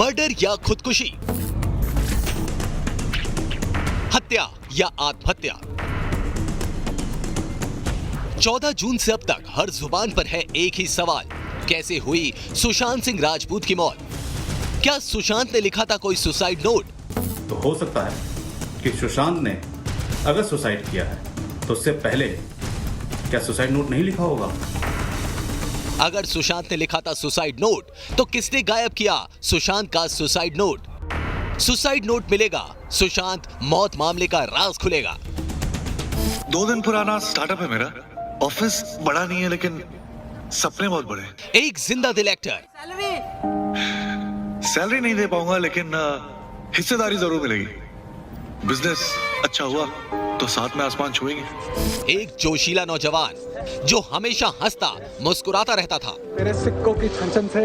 Murder या खुदकुशी, हत्या या आत्महत्या। 14 जून से अब तक हर जुबान पर है एक ही सवाल, कैसे हुई सुशांत सिंह राजपूत की मौत? क्या सुशांत ने लिखा था कोई सुसाइड नोट? तो हो सकता है कि सुशांत ने अगर सुसाइड किया है तो उससे पहले क्या सुसाइड नोट नहीं लिखा होगा? अगर सुशांत ने लिखा था सुसाइड नोट, तो किसने गायब किया सुशांत का सुसाइड नोट? सुसाइड नोट मिलेगा, सुशांत मौत मामले का राज खुलेगा। 2 दिन पुराना स्टार्टअप है मेरा। ऑफिस बड़ा नहीं है लेकिन सपने बहुत बड़े। एक जिंदा दिल एक्टर, सैलरी नहीं दे पाऊंगा लेकिन हिस्सेदारी जरूर मिलेगी। बिजनेस अच्छा हुआ तो साथ में आसमान छुएंगे। एक जोशीला नौजवान जो हमेशा हंसता मुस्कुराता रहता था। मेरे सिक्कों की छन से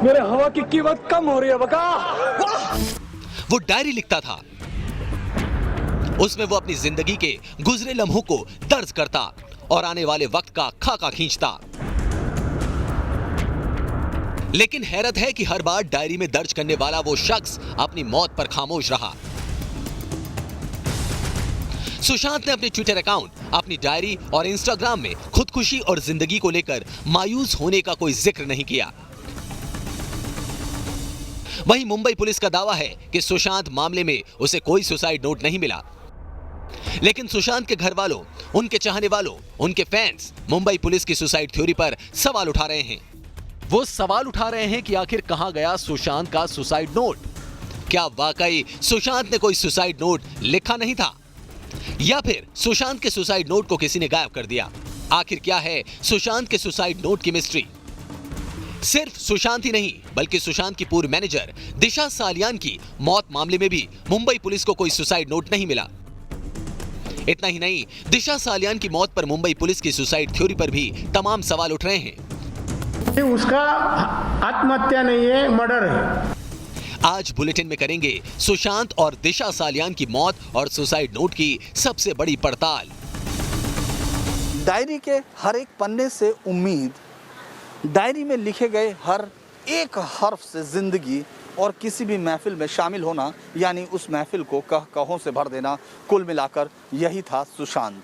मेरे हवा की कीमत कम हो रही है बका। वो डायरी लिखता था, उसमें वो अपनी जिंदगी के गुजरे लम्हों को दर्ज करता और आने वाले वक्त का खाका खींचता। लेकिन हैरत है कि हर बार डायरी में दर्ज करने वाला वो शख्स अपनी मौत पर खामोश रहा। सुशांत ने अपने ट्विटर अकाउंट, अपनी डायरी और इंस्टाग्राम में खुदकुशी और जिंदगी को लेकर मायूस होने का कोई जिक्र नहीं किया। वहीं मुंबई पुलिस का दावा है कि सुशांत मामले में उसे कोई सुसाइड नोट नहीं मिला। लेकिन सुशांत के घर वालों, उनके चाहने वालों, उनके फैंस मुंबई पुलिस की सुसाइड थ्योरी पर सवाल उठा रहे हैं। वो सवाल उठा रहे हैं कि आखिर कहां गया सुशांत का सुसाइड नोट? क्या वाकई सुशांत ने कोई सुसाइड नोट लिखा नहीं था, या फिर सुशांत के सुसाइड नोट को किसी ने गायब कर दिया? आखिर क्या है सुशांत के सुसाइड नोट की मिस्ट्री? सिर्फ सुशांत ही नहीं, बल्कि सुशांत की पूर्व मैनेजर दिशा सालियान की मौत मामले में भी मुंबई पुलिस को कोई सुसाइड नोट नहीं मिला। इतना ही नहीं, दिशा सालियान की मौत पर मुंबई पुलिस की सुसाइड थ्योरी पर भी तमाम सवाल उठ रहे हैं। उसका आत्महत्या नहीं है, मर्डर है। आज बुलेटिन में करेंगे सुशांत और दिशा सालियान की मौत और सुसाइड नोट की सबसे बड़ी पड़ताल। डायरी के हर एक पन्ने से उम्मीद, डायरी में लिखे गए हर एक हर्फ से जिंदगी, और किसी भी महफिल में शामिल होना यानी उस महफिल को कहों से भर देना, कुल मिलाकर यही था सुशांत।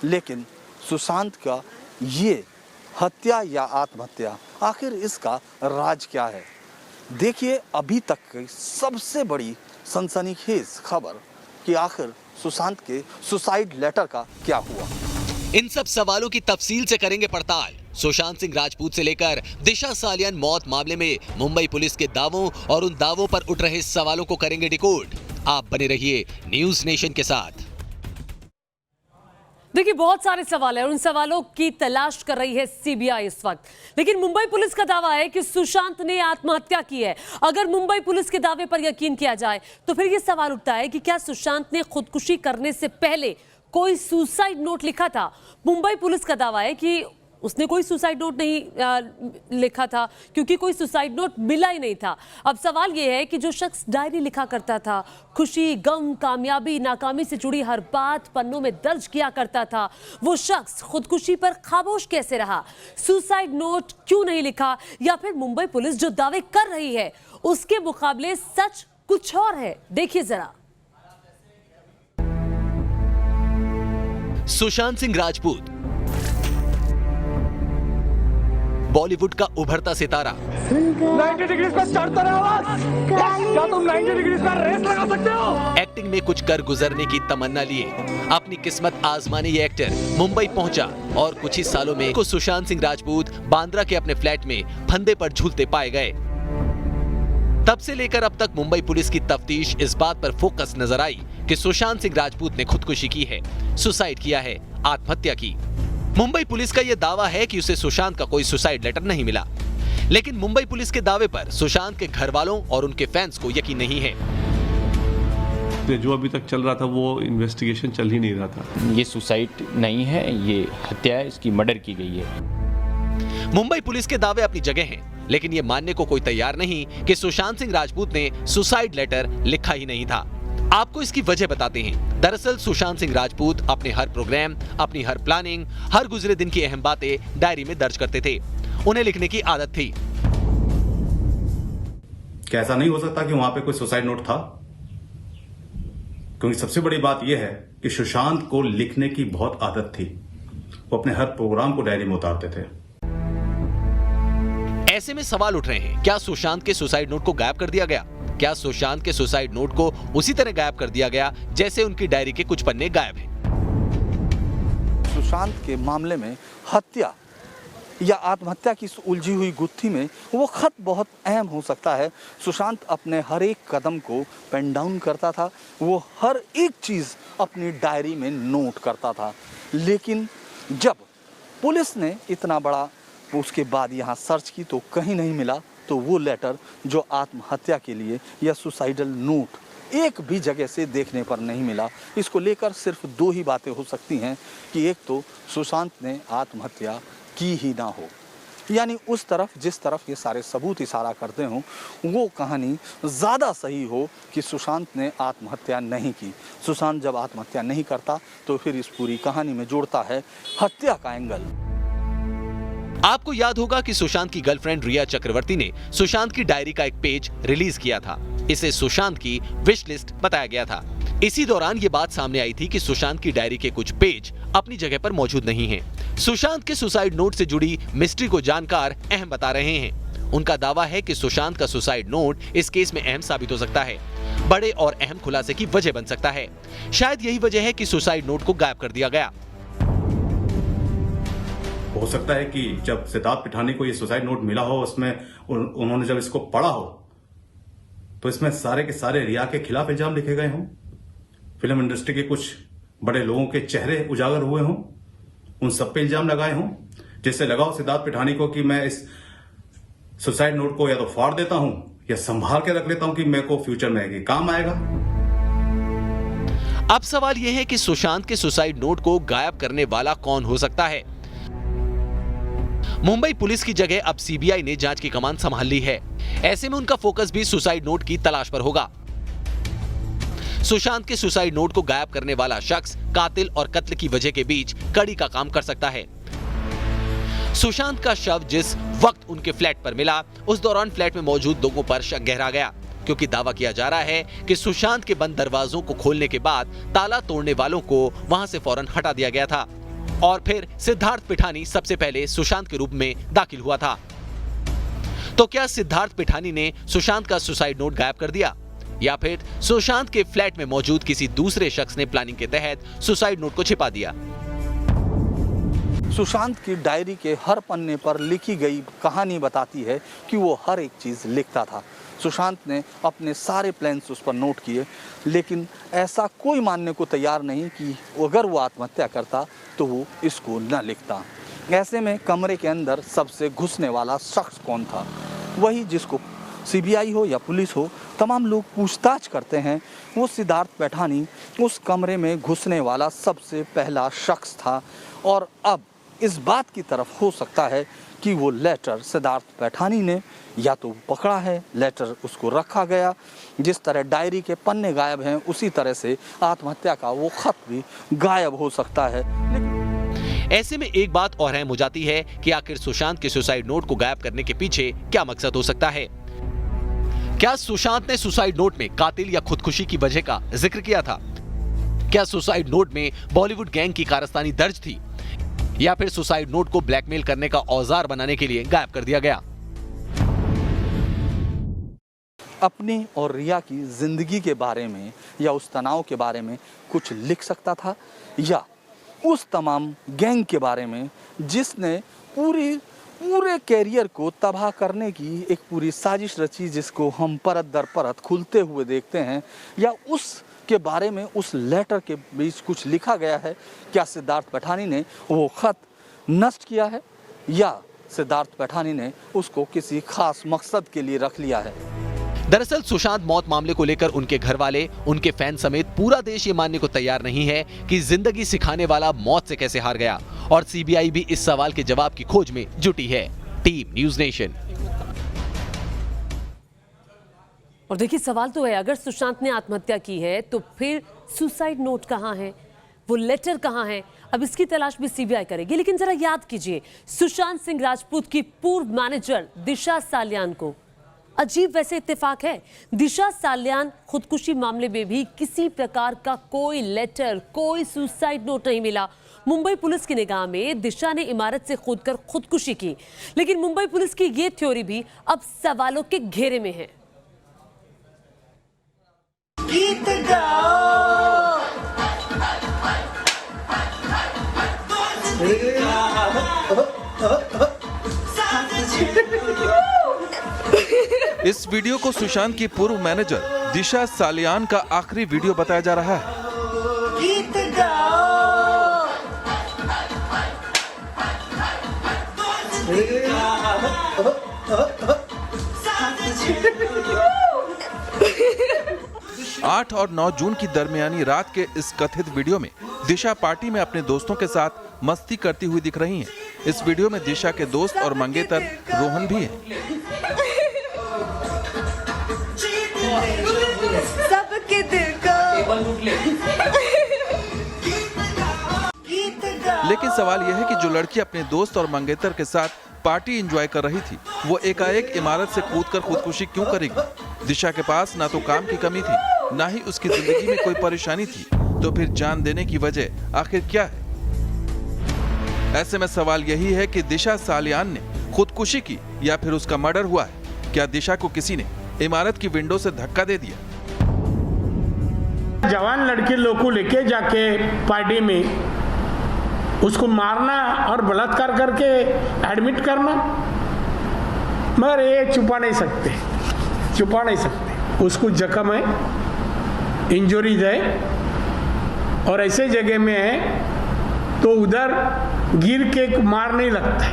लेकिन सुशांत का ये हत्या या आत्महत्या, आखिर इसका राज क्या है? देखिए अभी तक की सबसे बड़ी सनसनीखेज खबर कि आखिर सुशांत के सुसाइड लेटर का क्या हुआ। इन सब सवालों की तफसील से करेंगे पड़ताल। सुशांत सिंह राजपूत से लेकर दिशा सालियान मौत मामले में मुंबई पुलिस के दावों और उन दावों पर उठ रहे सवालों को करेंगे डिकोड। आप बने रहिए न्यूज नेशन के साथ। देखिए बहुत सारे सवाल हैं और उन सवालों की तलाश कर रही है सीबीआई इस वक्त। लेकिन मुंबई पुलिस का दावा है कि सुशांत ने आत्महत्या की है। अगर मुंबई पुलिस के दावे पर यकीन किया जाए तो फिर यह सवाल उठता है कि क्या सुशांत ने खुदकुशी करने से पहले कोई सुसाइड नोट लिखा था? मुंबई पुलिस का दावा है कि उसने कोई सुसाइड नोट नहीं लिखा था क्योंकि कोई सुसाइड नोट मिला ही नहीं था। अब सवाल यह है कि जो शख्स डायरी लिखा करता था, खुशी, गम, कामयाबी, नाकामी से जुड़ी हर बात पन्नों में दर्ज किया करता था, वो शख्स खुदकुशी पर खामोश कैसे रहा? सुसाइड नोट क्यों नहीं लिखा? या फिर मुंबई पुलिस जो दावे कर रही है उसके मुकाबले सच कुछ और है? देखिए जरा। सुशांत सिंह राजपूत बॉलीवुड का उभरता सितारा। 90 डिग्री पर चढ़ता रहे आवाज। क्या तुम 90 डिग्री का रेस लगा सकते हो? एक्टिंग में कुछ कर गुजरने की तमन्ना लिए अपनी किस्मत आजमाने ये एक्टर मुंबई पहुंचा और कुछ ही सालों में को सुशांत सिंह राजपूत बांद्रा के अपने फ्लैट में फंदे पर झूलते पाए गए। तब से लेकर अब तक मुंबई पुलिस की तफ्तीश इस बात पर फोकस नजर आई कि सुशांत सिंह राजपूत ने खुदकुशी की है, सुसाइड किया है, आत्महत्या की। मुंबई पुलिस का यह दावा है कि उसे सुशांत का कोई सुसाइड लेटर नहीं मिला। लेकिन मुंबई पुलिस के दावे पर सुशांत के घर वालों और उनके फैंस को यकीन नहीं है। जो अभी तक चल रहा था वो इन्वेस्टिगेशन चल ही नहीं रहा था। ये सुसाइड नहीं है, ये हत्या है, इसकी मर्डर की गई है। मुंबई पुलिस के दावे अपनी जगह हैं, लेकिन ये मानने को कोई तैयार नहीं कि सुशांत सिंह राजपूत ने सुसाइड लेटर लिखा ही नहीं था। आपको इसकी वजह बताते हैं। दरअसल सुशांत सिंह राजपूत अपने हर प्रोग्राम, अपनी हर प्लानिंग, हर गुजरे दिन की अहम बातें डायरी में दर्ज करते थे। उन्हें लिखने की आदत थी। क्या ऐसा नहीं हो सकता कि वहां पे कोई सुसाइड नोट था? क्योंकि सबसे बड़ी बात यह है कि सुशांत को लिखने की बहुत आदत थी। वो अपने हर प्रोग्राम को डायरी में उतारते थे। ऐसे में सवाल उठ रहे हैं, क्या सुशांत के सुसाइड नोट को गायब कर दिया गया? क्या सुशांत के सुसाइड नोट को उसी तरह गायब कर दिया गया जैसे उनकी डायरी के कुछ पन्ने गायब हैं? सुशांत के मामले में हत्या या आत्महत्या की उलझी हुई गुत्थी में वो खत बहुत अहम हो सकता है। सुशांत अपने हर एक कदम को पेन डाउन करता था, वो हर एक चीज़ अपनी डायरी में नोट करता था। लेकिन जब पुलिस ने इतना बड़ा उसके बाद यहाँ सर्च की तो कहीं नहीं मिला। तो वो लेटर जो आत्महत्या के लिए या सुसाइडल नोट एक भी जगह से देखने पर नहीं मिला। इसको लेकर सिर्फ दो ही बातें हो सकती हैं कि एक तो सुशांत ने आत्महत्या की ही ना हो, यानी उस तरफ जिस तरफ ये सारे सबूत इशारा करते हों वो कहानी ज़्यादा सही हो कि सुशांत ने आत्महत्या नहीं की। सुशांत जब आत्महत्या नहीं करता तो फिर इस पूरी कहानी में जोड़ता है हत्या का एंगल। आपको याद होगा कि सुशांत की गर्लफ्रेंड रिया चक्रवर्ती ने सुशांत की डायरी का एक पेज रिलीज किया था। इसे सुशांत की विश लिस्ट बताया गया था। इसी दौरान ये बात सामने आई थी कि सुशांत की डायरी के कुछ पेज अपनी जगह पर मौजूद नहीं हैं। सुशांत के सुसाइड नोट से जुड़ी मिस्ट्री को जानकार अहम बता रहे हैं। उनका दावा है कि सुशांत का सुसाइड नोट इस केस में अहम साबित हो सकता है, बड़े और अहम खुलासे की वजह बन सकता है। शायद यही वजह है कि सुसाइड नोट को गायब कर दिया गया। हो सकता है कि जब सिद्धार्थ पिठानी को ये सुसाइड नोट मिला हो, उसमें उन्होंने जब इसको पढ़ा हो तो इसमें सारे के सारे रिया के खिलाफ इल्जाम लिखे गए हों, फिल्म इंडस्ट्री के कुछ बड़े लोगों के चेहरे उजागर हुए हों, उन सब पे इल्जाम लगाए हों, जिससे लगा हो सिद्धार्थ पिठानी को कि मैं इस सुसाइड नोट को या तो फाड़ देता हूं या संभाल के रख लेता हूं कि मेरे को फ्यूचर में ये काम आएगा। अब सवाल यह है कि सुशांत के सुसाइड नोट को गायब करने वाला कौन हो सकता है? मुंबई पुलिस की जगह अब सीबीआई ने जांच की कमान संभाल ली है। ऐसे में उनका फोकस भी सुसाइड नोट की तलाश पर होगा। सुशांत के सुसाइड नोट को गायब करने वाला शख्स कातिल और कत्ल की वजह के बीच कड़ी का काम कर सकता है। सुशांत का शव जिस वक्त उनके फ्लैट पर मिला, उस दौरान फ्लैट में मौजूद लोगों पर शक गहरा गया, क्योंकि दावा किया जा रहा है कि सुशांत के बंद दरवाजों को खोलने के बाद ताला तोड़ने वालों को वहां से फौरन हटा दिया गया था और फिर सिद्धार्थ पिठानी सबसे पहले सुशांत के रूप में दाखिल हुआ था। तो क्या सिद्धार्थ पिठानी ने सुशांत का सुसाइड नोट गायब कर दिया, या फिर सुशांत के फ्लैट में मौजूद किसी दूसरे शख्स ने प्लानिंग के तहत सुसाइड नोट को छिपा दिया? सुशांत की डायरी के हर पन्ने पर लिखी गई कहानी बताती है कि वो हर एक चीज़ लिखता था। सुशांत ने अपने सारे प्लान्स उस पर नोट किए, लेकिन ऐसा कोई मानने को तैयार नहीं कि अगर वो आत्महत्या करता तो वो इसको न लिखता। ऐसे में कमरे के अंदर सबसे घुसने वाला शख्स कौन था? वही जिसको सीबीआई हो या पुलिस हो, तमाम लोग पूछताछ करते हैं। वो सिद्धार्थ पिठानी उस कमरे में घुसने वाला सबसे पहला शख्स था। और अब इस बात की तरफ हो सकता है कि वो लेटर सिद्धार्थ पिठानी ने या तो पकड़ा है, लेटर उसको रखा गया। जिस तरह डायरी के पन्ने गायब हैं, उसी तरह से आत्महत्या का वो खत भी गायब हो सकता है। ऐसे में एक बात और अहम हो जाती है कि आखिर सुशांत के सुसाइड नोट को गायब करने के पीछे क्या मकसद हो सकता है? क्या सुशांत ने सुसाइड नोट में कातिल या खुदकुशी की वजह का जिक्र किया था? क्या सुसाइड नोट में बॉलीवुड गैंग की कारस्तानी दर्ज थी, या फिर सुसाइड नोट को ब्लैकमेल करने का औजार बनाने के लिए गायब कर दिया गया? अपनी और रिया की जिंदगी के बारे में या उस तनाव के बारे में कुछ लिख सकता था, या उस तमाम गैंग के बारे में जिसने पूरे कैरियर को तबाह करने की एक पूरी साजिश रची, जिसको हम परत दर परत खुलते हुए देखते हैं, या उसके बारे में उस लेटर के बीच कुछ लिखा गया है? क्या सिद्धार्थ पिठानी ने वो खत नष्ट किया है, या सिद्धार्थ पिठानी ने उसको किसी खास मकसद के लिए रख लिया है? दरअसल सुशांत मौत मामले को लेकर उनके घर वाले, उनके फैन समेत पूरा देश ये मानने को तैयार नहीं है कि जिंदगी सिखाने वाला मौत से कैसे हार गया, और सीबीआई भी इस सवाल के जवाब की खोज में जुटी है। Team news nation. और देखिए, सवाल तो है, अगर सुशांत ने आत्महत्या की है तो फिर सुसाइड नोट कहां है, वो लेटर कहां है? अब इसकी तलाश भी सीबीआई करेगी। लेकिन जरा याद कीजिए, सुशांत सिंह राजपूत की पूर्व मैनेजर दिशा सालियान को अजीब वैसे इत्तेफाक है, दिशा साल्यान खुदकुशी मामले में भी किसी प्रकार का कोई लेटर, कोई सुसाइड नोट नहीं मिला। मुंबई पुलिस की निगाह में दिशा ने इमारत से कूदकर खुदकुशी की, लेकिन मुंबई पुलिस की ये थ्योरी भी अब सवालों के घेरे में है। गीत गाओ, इस वीडियो को सुशांत की पूर्व मैनेजर दिशा सालियान का आखिरी वीडियो बताया जा रहा है। गीत गाओ, 8 और 9 जून की दरमियानी रात के इस कथित वीडियो में दिशा पार्टी में अपने दोस्तों के साथ मस्ती करती हुई दिख रही हैं। इस वीडियो में दिशा के दोस्त और मंगेतर रोहन भी हैं। सबके दिल को लेकिन सवाल यह है कि जो लड़की अपने दोस्त और मंगेतर के साथ पार्टी एंजॉय कर रही थी, वो एकाएक इमारत से कूदकर खुदकुशी क्यों करेगी? दिशा के पास ना तो काम की कमी थी, ना ही उसकी जिंदगी में कोई परेशानी थी, तो फिर जान देने की वजह आखिर क्या है? ऐसे में सवाल यही है कि दिशा सालियान ने खुदकुशी की या फिर उसका मर्डर हुआ है? क्या दिशा को किसी ने इमारत की विंडो से धक्का दे दिया? जवान लड़के लोग को लेके जाके पार्टी में उसको मारना और बलात्कार करके एडमिट करना, मगर ये छुपा नहीं सकते। उसको जख्म है, इंजरीज है, और ऐसे जगह में है तो उधर गिर के मार नहीं लगता है।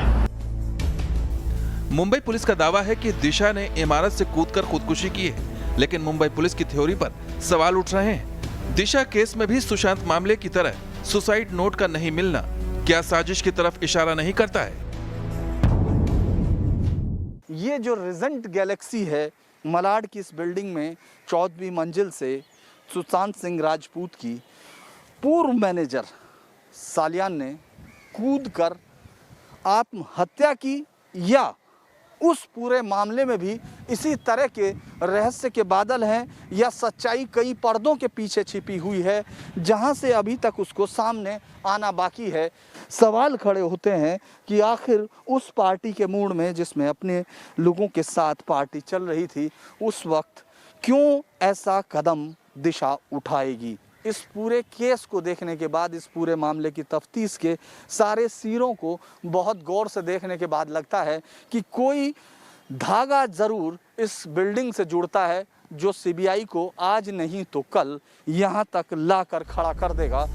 मुंबई पुलिस का दावा है कि दिशा ने इमारत से कूदकर खुदकुशी की है, लेकिन मुंबई पुलिस की थ्योरी पर सवाल उठ रहे हैं। दिशा केस में भी सुशांत मामले की तरह सुसाइड नोट का नहीं मिलना क्या साजिश की तरफ इशारा नहीं करता है? ये जो रिजेंट गैलेक्सी है मलाड की इस बिल्डिंग में 14वीं मंजिल से सुशांत सिंह राजपूत की पूर्व मैनेजर सालियान ने कूदकर आत्महत्या की, या उस पूरे मामले में भी इसी तरह के रहस्य के बादल हैं, या सच्चाई कई पर्दों के पीछे छिपी हुई है जहां से अभी तक उसको सामने आना बाकी है। सवाल खड़े होते हैं कि आखिर उस पार्टी के मूड में जिसमें अपने लोगों के साथ पार्टी चल रही थी, उस वक्त क्यों ऐसा कदम दिशा उठाएगी? इस पूरे केस को देखने के बाद, इस पूरे मामले की तफ्तीश के सारे सिरों को बहुत गौर से देखने के बाद लगता है कि कोई धागा जरूर इस बिल्डिंग से जुड़ता है जो सीबीआई को आज नहीं तो कल यहां तक लाकर खड़ा कर देगा।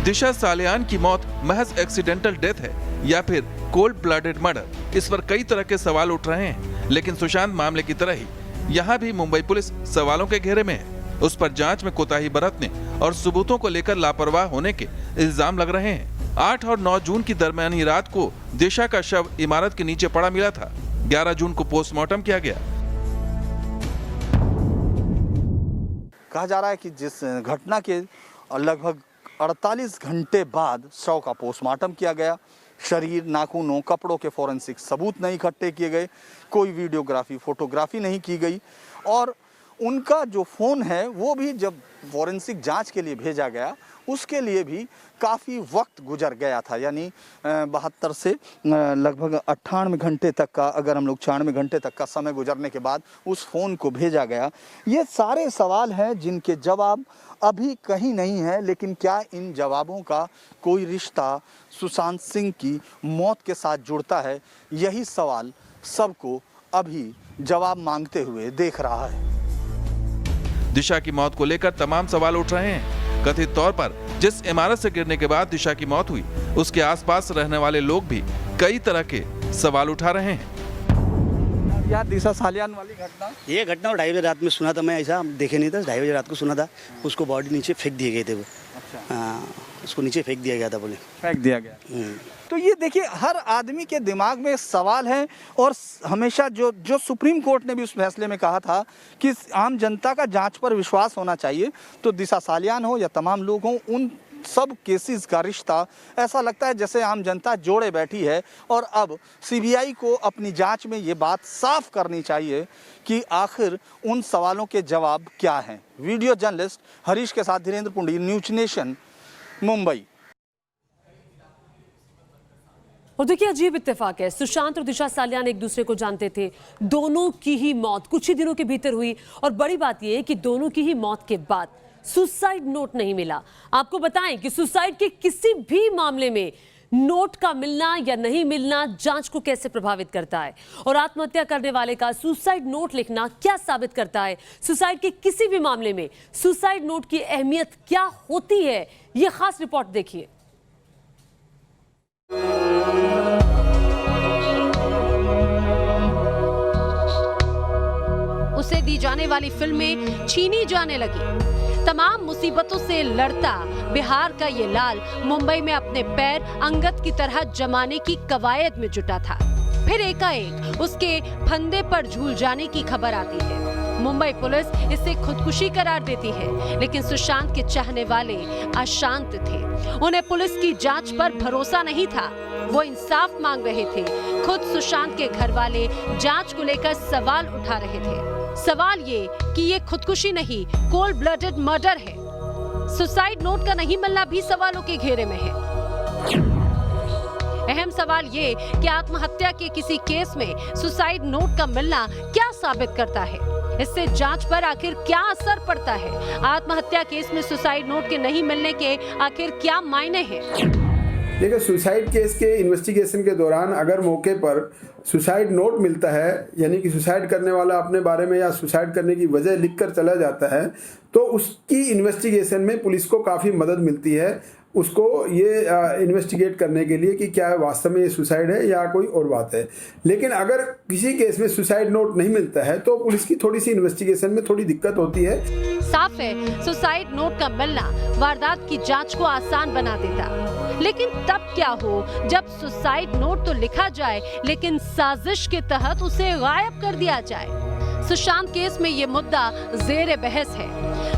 दिशा सालियान की मौत महज एक्सीडेंटल डेथ है या फिर कोल्ड ब्लडेड मर्डर? इस पर कई तरह के सवाल उठ रहे हैं, लेकिन सुशांत मामले की तरह ही यहाँ भी मुंबई पुलिस सवालों के घेरे में है। उस पर जांच में कोताही बरतने और सबूतों को लेकर लापरवाह होने के इल्जाम लग रहे हैं। 8 और 9 जून की दरमियानी रात को दिशा का शव इमारत के नीचे पड़ा मिला था। 11 जून को पोस्टमार्टम किया गया। कहा जा रहा है कि जिस घटना के लगभग 48 घंटे बाद शव का पोस्टमार्टम किया गया, शरीर, नाखूनों, कपड़ों के फॉरेंसिक सबूत नहीं इकट्ठे किए गए, कोई वीडियोग्राफी, फोटोग्राफी नहीं की गई, और उनका जो फ़ोन है वो भी जब फॉरेंसिक जांच के लिए भेजा गया उसके लिए भी काफ़ी वक्त गुजर गया था। यानी 72 से लगभग 98 घंटे तक का, अगर हम लोग 96 घंटे तक का समय गुजरने के बाद उस फ़ोन को भेजा गया। ये सारे सवाल हैं जिनके जवाब अभी कहीं नहीं है, लेकिन क्या इन जवाबों का कोई रिश्ता सुशांत सिंह की मौत के साथ जुड़ता है? यही सवाल सबको अभी जवाब मांगते हुए देख रहा है। दिशा की मौत को लेकर तमाम सवाल उठ रहे हैं। कथित तौर पर जिस इमारत से गिरने के बाद दिशा की मौत हुई, उसके आसपास रहने वाले लोग भी कई तरह के सवाल उठा रहे हैं। यार दिशा सालियान वाली घटना, ये घटना 2:30 बजे रात में सुना था मैं, ऐसा देखे नहीं था, 2:30 बजे रात को सुना था। उसको बॉडी नीचे फेंक दिए गए थे वो। अच्छा। हाँ, उसको नीचे फेंक दिया गया था, बोले फेंक दिया गया। तो ये देखिए, हर आदमी के दिमाग में सवाल है, और हमेशा जो सुप्रीम कोर्ट ने भी उस फैसले में कहा था कि आम जनता का जांच पर विश्वास होना चाहिए, तो दिशा सालियान हो या तमाम लोग हों, उन सब केसेस का रिश्ता ऐसा लगता है जैसे आम जनता जोड़े बैठी है और अब सीबीआई को अपनी जांच में ये बात साफ करनी चाहिए कि आखिर उन सवालों के जवाब क्या हैं। वीडियो जर्नलिस्ट हरीश के साथ धीरेन्द्र पुंडी, न्यूज नेशन, मुंबई। और देखिए अजीब इत्तेफाक है, सुशांत और दिशा सालियान एक दूसरे को जानते थे। दोनों की ही मौत कुछ ही दिनों के भीतर हुई और बड़ी बात यह है कि दोनों की ही मौत के बाद सुसाइड नोट नहीं मिला। आपको बताएं कि सुसाइड के किसी भी मामले में नोट का मिलना या नहीं मिलना जांच को कैसे प्रभावित करता है और आत्महत्या करने वाले का सुसाइड नोट लिखना क्या साबित करता है। सुसाइड के किसी भी मामले में सुसाइड नोट की अहमियत क्या होती है, यह खास रिपोर्ट देखिए। उसे दी जाने वाली फिल्में छीनी जाने लगी। तमाम मुसीबतों से लड़ता बिहार का ये लाल मुंबई में अपने पैर अंगद की तरह जमाने की कवायद में जुटा था। फिर एकाएक उसके फंदे पर झूल जाने की खबर आती है। मुंबई पुलिस इसे खुदकुशी करार देती है, लेकिन सुशांत के चाहने वाले अशांत थे। उन्हें पुलिस की जांच पर भरोसा नहीं था, वो इंसाफ मांग रहे थे। खुद सुशांत के घर वाले जांच को लेकर सवाल उठा रहे थे। सवाल ये कि ये खुदकुशी नहीं, कोल्ड ब्लडेड मर्डर है। सुसाइड नोट का नहीं मिलना भी सवालों के घेरे में है। अहम सवाल ये कि आत्महत्या के किसी केस में सुसाइड नोट का मिलना क्या साबित करता है, इससे जांच पर आखिर क्या असर पड़ता है। आत्महत्या केस में सुसाइड नोट के नहीं मिलने के आखिर क्या मायने हैं। देखिए, सुसाइड केस के इन्वेस्टिगेशन के दौरान अगर मौके पर सुसाइड नोट मिलता है, यानी कि सुसाइड करने वाला अपने बारे में या सुसाइड करने की वजह लिखकर चला जाता है, तो उसकी इन्वेस्टिगेशन में पुलिस को काफ़ी मदद मिलती है उसको ये इन्वेस्टिगेट करने के लिए कि क्या वास्तव में ये सुसाइड है या कोई और बात है। लेकिन अगर किसी केस में सुसाइड नोट नहीं मिलता है तो पुलिस की थोड़ी सी इन्वेस्टिगेशन में थोड़ी दिक्कत होती है। साफ है, सुसाइड नोट का मिलना वारदात की जांच को आसान बना देता। लेकिन तब क्या हो जब सुसाइड नोट तो लिखा जाए लेकिन साजिश के तहत उसे गायब कर दिया जाए। सुशांत केस में ये मुद्दा ज़ेरे बहस है।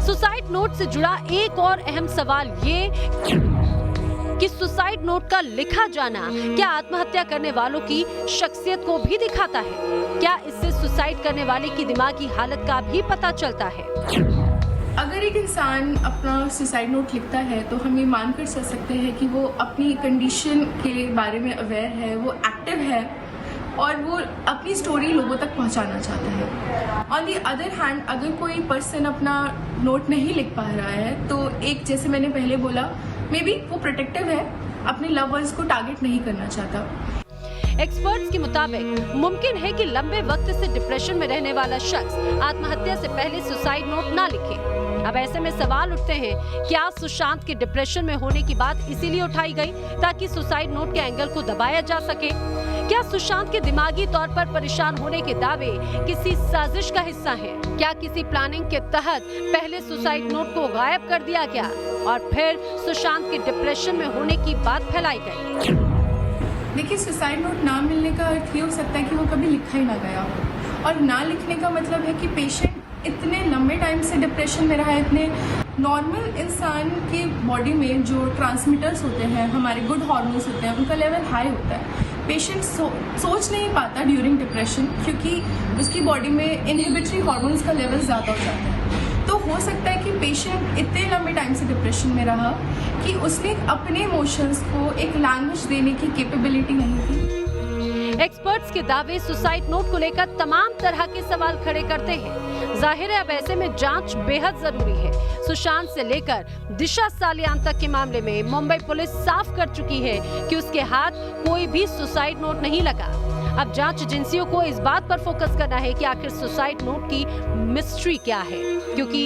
सुसाइड नोट से जुड़ा एक और अहम सवाल ये कि सुसाइड नोट का लिखा जाना क्या आत्महत्या करने वालों की शख्सियत को भी दिखाता है? क्या इससे सुसाइड करने वाले की दिमागी हालत का भी पता चलता है? अगर एक इंसान अपना सुसाइड नोट लिखता है तो हम ये मान कर चल सकते हैं कि वो अपनी कंडीशन के बारे में अवेयर है, वो एक्टिव है और वो अपनी स्टोरी लोगों तक पहुंचाना चाहता है। ऑन दी अदर हैंड, अगर कोई पर्सन अपना नोट नहीं लिख पा रहा है तो एक, जैसे मैंने पहले बोला, मे बी वो प्रोटेक्टिव है, अपने लव वंस को टारगेट नहीं करना चाहता। एक्सपर्ट्स के मुताबिक मुमकिन है कि लंबे वक्त से डिप्रेशन में रहने वाला शख्स आत्महत्या से पहले सुसाइड नोट ना लिखे। अब ऐसे में सवाल उठते हैं, क्या सुशांत के डिप्रेशन में होने की बात इसीलिए उठाई गई ताकि सुसाइड नोट के एंगल को दबाया जा सके? क्या सुशांत के दिमागी तौर पर परेशान होने के दावे किसी साजिश का हिस्सा हैं? क्या किसी प्लानिंग के तहत पहले सुसाइड नोट को गायब कर दिया गया और फिर सुशांत के डिप्रेशन में होने की बात फैलाई गई? देखिए, सुसाइड नोट ना मिलने का अर्थ ये हो सकता है कि वो कभी लिखा ही ना गया हो, और ना लिखने का मतलब है कि पेशेंट इतने लंबे टाइम से डिप्रेशन में रहा है। इतने नॉर्मल इंसान की बॉडी में जो ट्रांसमिटर्स होते हैं, हमारे गुड हार्मोन्स होते हैं, उनका लेवल हाई होता है। पेशेंट सोच नहीं पाता ड्यूरिंग डिप्रेशन क्योंकि उसकी बॉडी में इनहिबिटरी हार्मोन्स का लेवल ज़्यादा हो जाता है। तो हो सकता है कि पेशेंट इतने लंबे टाइम से डिप्रेशन में रहा कि उसने अपने इमोशंस को एक लैंग्वेज देने की कैपेबिलिटी नहीं थी। एक्सपर्ट्स के दावे सुसाइड नोट को लेकर तमाम तरह के सवाल खड़े करते हैं। जाहिर है अब ऐसे में जांच बेहद जरूरी है। सुशांत से लेकर दिशा सालियान तक के मामले में मुंबई पुलिस साफ कर चुकी है कि उसके हाथ कोई भी सुसाइड नोट नहीं लगा। अब जांच एजेंसियों को इस बात पर फोकस करना है कि आखिर सुसाइड नोट की मिस्ट्री क्या है, क्योंकि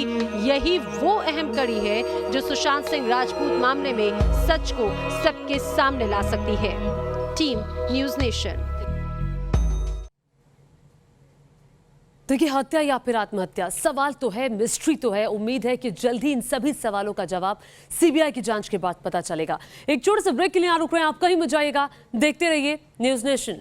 यही वो अहम कड़ी है जो सुशांत सिंह राजपूत मामले में सच को सबके सामने ला सकती है। Team news nation. देखिए, हत्या या फिर आत्महत्या, सवाल तो है, मिस्ट्री तो है। उम्मीद है कि जल्द ही इन सभी सवालों का जवाब सीबीआई की जांच के बाद पता चलेगा। एक छोटे से ब्रेक के लिए रुक रहे हैं, आप कहीं मत जाइएगा, देखते रहिए न्यूज़ नेशन।